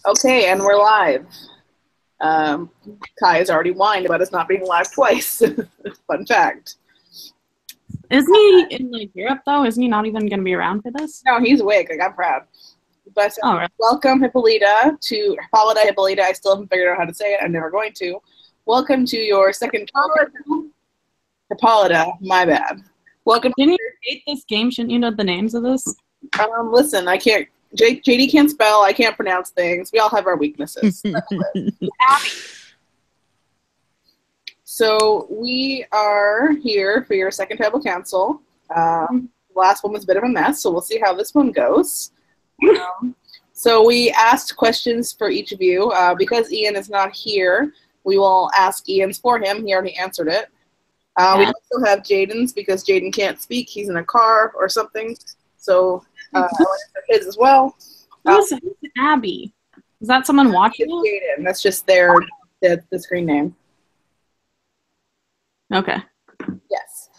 Okay, and we're live. Kai has already whined about us not being live twice. Fun fact. Isn't he in Europe though? Isn't he not even going to be around for this? No, he's awake. I'm proud. But right. Welcome, Hippolyta, to Hippolyta. I still haven't figured out how to say it. I'm never going to. Welcome to your second Hippolyta. My bad. Welcome. Didn't you hate this game? Shouldn't you know the names of this? Listen, I can't. JD can't spell. I can't pronounce things. We all have our weaknesses. So we are here for your second tribal council. The last one was a bit of a mess, so we'll see how this one goes. So we asked questions for each of you. Because Ian is not here, we will ask Ian's for him. He already answered it. We also have Jaden's because Jaden can't speak. He's in a car or something. So I want to answer his as well. Who's Abby? Is that someone watching? It's Jaden. That's just the screen name. Okay. Yes.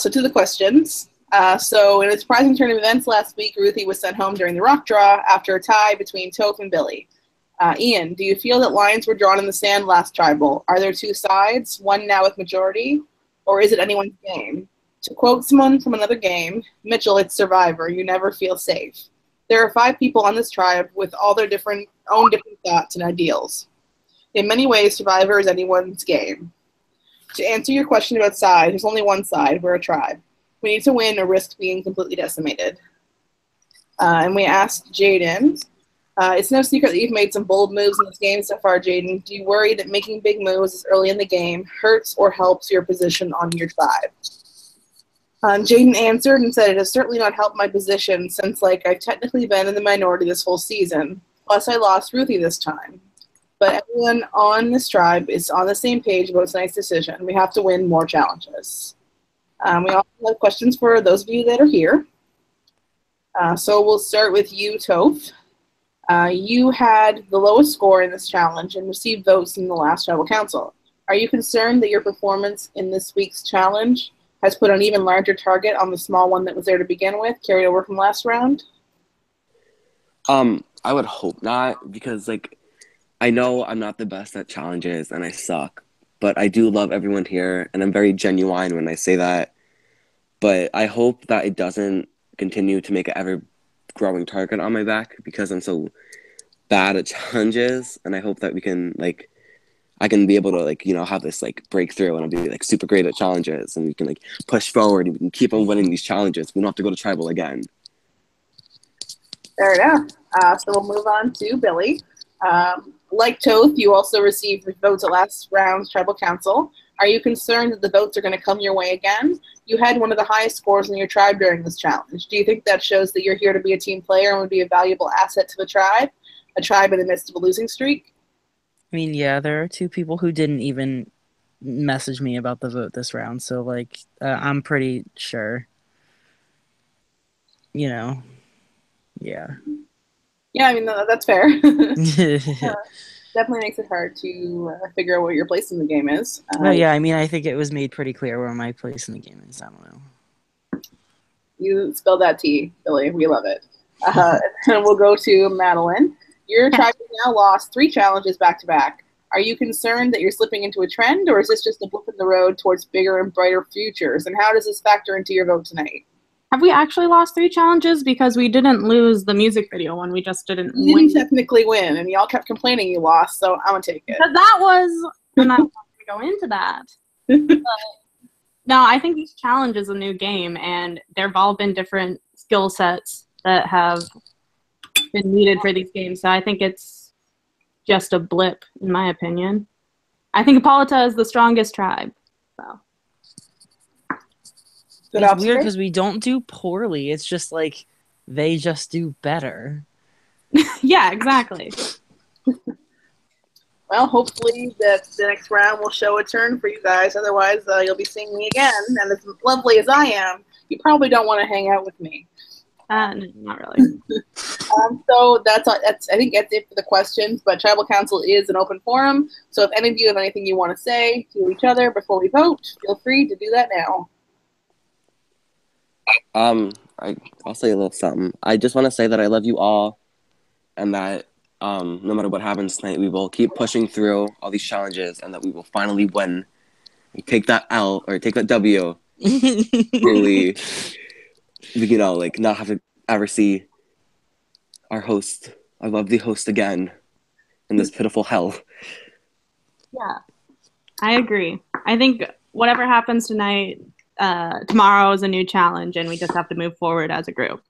So to the questions. So in a surprising turn of events last week, Ruthie was sent home during the rock draw after a tie between Toph and Billy. Ian, do you feel that lines were drawn in the sand last tribal? Are there two sides, one now with majority, or is it anyone's game? To quote someone from another game, Mitchell, it's Survivor. You never feel safe. There are 5 people on this tribe with all their own different thoughts and ideals. In many ways, Survivor is anyone's game. To answer your question about side, there's only one side. We're a tribe. We need to win or risk being completely decimated. And we asked Jaden, it's no secret that you've made some bold moves in this game so far, Jaden. Do you worry that making big moves this early in the game hurts or helps your position on your tribe? Jaden answered and said, it has certainly not helped my position since I've technically been in the minority this whole season. Plus, I lost Ruthie this time. But everyone on this tribe is on the same page about tonight's decision. We have to win more challenges. We also have questions for those of you that are here. So we'll start with you, Toph. You had the lowest score in this challenge and received votes in the last tribal council. Are you concerned that your performance in this week's challenge has put an even larger target on the small one that was there to begin with, carried over from last round? I would hope not, because I know I'm not the best at challenges and I suck, but I do love everyone here and I'm very genuine when I say that. But I hope that it doesn't continue to make an ever growing target on my back because I'm so bad at challenges, and I hope that we can I can be able to have this breakthrough and I'll be super great at challenges and we can push forward and we can keep on winning these challenges. We don't have to go to tribal again. Fair enough. So we'll move on to Billy. Like Toph, you also received votes at last round's tribal council. Are you concerned that the votes are going to come your way again? You had one of the highest scores in your tribe during this challenge. Do you think that shows that you're here to be a team player and would be a valuable asset to the tribe? A tribe in the midst of a losing streak? I mean, yeah, there are 2 people who didn't even message me about the vote this round, so I'm pretty sure. Yeah. Yeah, I mean, that's fair. Definitely makes it hard to figure out what your place in the game is. Yeah, I mean, I think it was made pretty clear where my place in the game is. I don't know. You spelled that T, Billy. We love it. And we'll go to Madeline. Your tribe has now lost 3 challenges back-to-back. Are you concerned that you're slipping into a trend, or is this just a blip in the road towards bigger and brighter futures? And how does this factor into your vote tonight? Have we actually lost 3 challenges? Because we didn't lose the music video one. We just didn't win. You didn't technically win, and y'all kept complaining you lost, so I'm going to take it. Because that was... I'm not going to go into that. But, no, I think each challenge is a new game, and there have all been different skill sets that have been needed for these games. So I think it's just a blip, in my opinion. I think Hippolyta is the strongest tribe. So. It's weird because we don't do poorly. It's just they just do better. Yeah, exactly. Well, hopefully the next round will show a turn for you guys. Otherwise, you'll be seeing me again. And as lovely as I am, you probably don't want to hang out with me. No, not really. So I think that's it for the questions. But Tribal Council is an open forum. So if any of you have anything you want to say to each other before we vote, feel free to do that now. I'll say a little something. I just want to say that I love you all, and that no matter what happens tonight, we will keep pushing through all these challenges, and that we will finally win. And take that L or take that W. Really, like not have to ever see our host, our lovely host, again in this pitiful hell. Yeah, I agree. I think whatever happens tonight, tomorrow is a new challenge, and we just have to move forward as a group.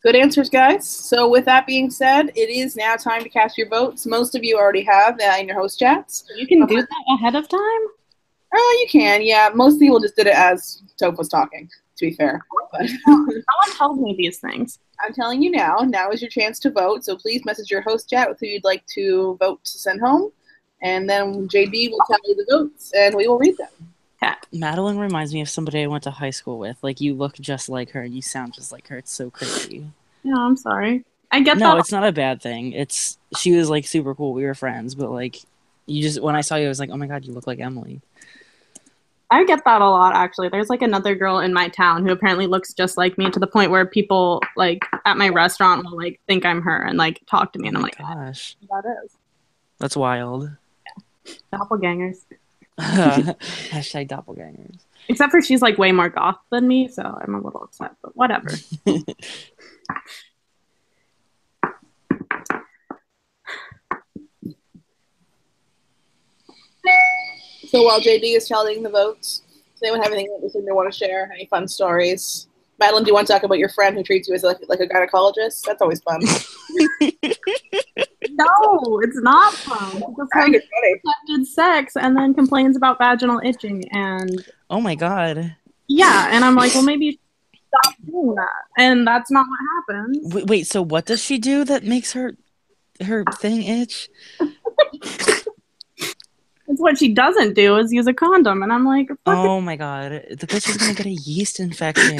Good answers, guys. So with that being said, it is now time to cast your votes. Most of you already have in your host chats. You can do that ahead of time? Oh, you can, yeah. Most people just did it as Toph was talking, to be fair. But no one told me these things. I'm telling you now. Now is your chance to vote. So please message your host chat with who you'd like to vote to send home. And then JB will tell you the votes, and we will read them. Okay. Madeline reminds me of somebody I went to high school with. Like, you look just like her, and you sound just like her. It's so crazy. No, I'm sorry. I get that. No, it's not a bad thing. She was, like, super cool. We were friends, but, like, when I saw you, I was like, oh my god, you look like Emily. I get that a lot, actually. There's, like, another girl in my town who apparently looks just like me, to the point where people, like, at my restaurant will, like, think I'm her and, like, talk to me. And I'm like, gosh. That is. That's wild. Yeah. Doppelgangers. Hashtag doppelgangers. Except for she's, like, way more goth than me, so I'm a little upset, but whatever. So while JD is tallying the votes, does anyone have anything interesting they want to share? Any fun stories? Madeline, do you want to talk about your friend who treats you as like a gynecologist? That's always fun. No, it's not fun. She just has accepted sex and then complains about vaginal itching and... Oh my god. Yeah, and I'm like, well, maybe you should stop doing that. And that's not what happens. Wait, so what does she do that makes her thing itch? It's what she doesn't do is use a condom. And I'm like, oh my god, the bitch is going to get a yeast infection.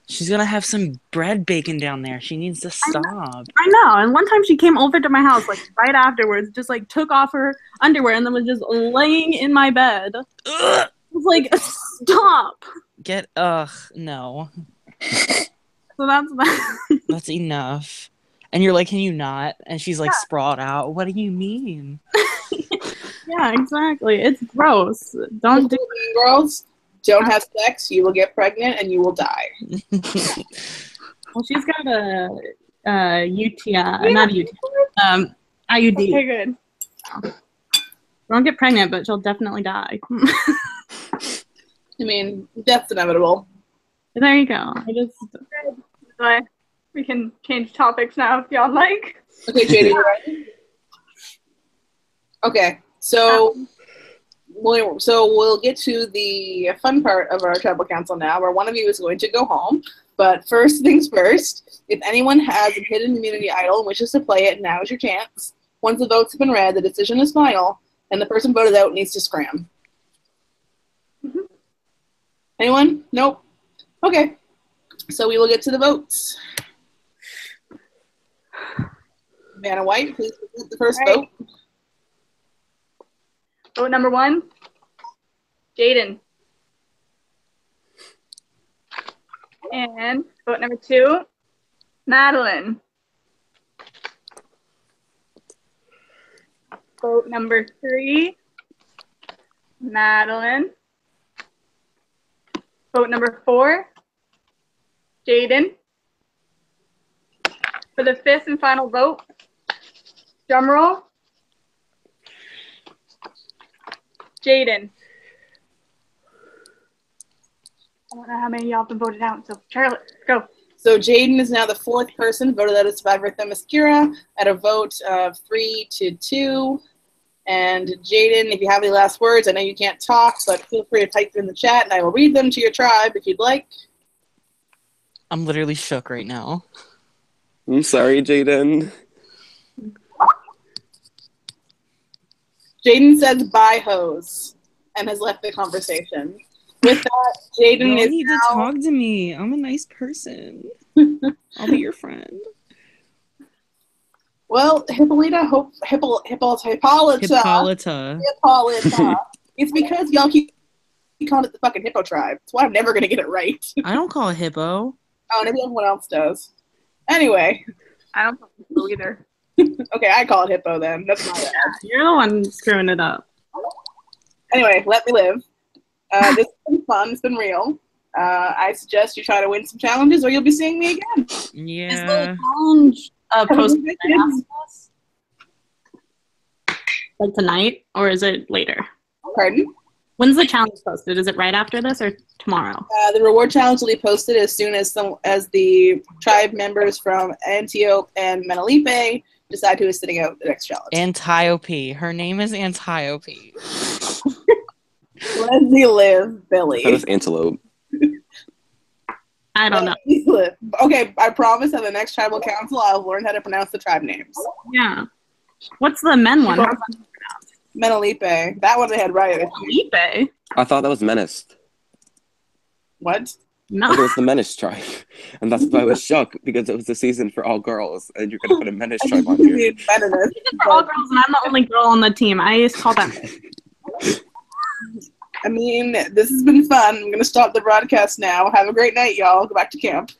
She's going to have some bread bacon down there. She needs to stop. I know. And one time she came over to my house, like, right afterwards, just, like, took off her underwear and then was just laying in my bed. I was like, stop. No. So that's that. That's enough. And you're like, can you not? And she's like, sprawled out. What do you mean? Yeah, exactly. It's gross. Don't do it. Girls, don't have sex. You will get pregnant and you will die. Well, she's got a UTI, not a UTI, IUD. Okay, good. Won't get pregnant, but she'll definitely die. I mean, death's inevitable. There you go. We can change topics now if y'all like. Okay, JD, you ready? Okay, so we'll get to the fun part of our tribal council now, where one of you is going to go home. But first things first, if anyone has a hidden immunity idol and wishes to play it, now is your chance. Once the votes have been read, the decision is final, and the person voted out needs to scram. Mm-hmm. Anyone? Nope. Okay. So we will get to the votes. Vanna White, please present the first vote. Vote number 1, Jaden. And vote number 2, Madeline. Vote number 3, Madeline. Vote number 4, Jaden. For the 5th and final vote, drumroll, Jaden. I don't know how many of y'all have been voted out, so Charlotte, go. So Jaden is now the 4th person voted out of Survivor Themyscira at a vote of 3-2. And Jaden, if you have any last words, I know you can't talk, but feel free to type them in the chat, and I will read them to your tribe if you'd like. I'm literally shook right now. I'm sorry, Jaden. Jaden says bye hose and has left the conversation. With that, Jaden is need to talk to me. I'm a nice person. I'll be your friend. Well, Hippolyta. It's because y'all keep calling it the fucking Hippo tribe. That's why I'm never going to get it right. I don't call it Hippo. Oh, maybe everyone else does. Anyway, I don't know either. Okay, I call it Hippo then. That's my bad. You're the one screwing it up. Anyway, let me live. This has been fun. It's been real. I suggest you try to win some challenges, or you'll be seeing me again. Is the Yeah. challenge posted Kids. right after this? Like tonight, or is it later? Pardon? When's the challenge posted? Is it right after this or tomorrow? The reward challenge will be posted as soon as the tribe members from Antiope and Menelipe decide who is sitting out the next challenge. Antiope. Her name is Antiope. Let me live, Billy. That was antelope. I don't know. Let me live. Okay, I promise at the next tribal council I'll learn how to pronounce the tribe names. Yeah. What's the men one? How's that Menelipe. That one they had right. Felipe? I thought that was menaced. What? No. It was the menace tribe. And that's why I was shocked, because it was the season for all girls, and you're going to put a menace tribe on here. Meninist, For all girls, and I'm the only girl on the team. I just call that. I mean, this has been fun. I'm going to stop the broadcast now. Have a great night, y'all. Go back to camp.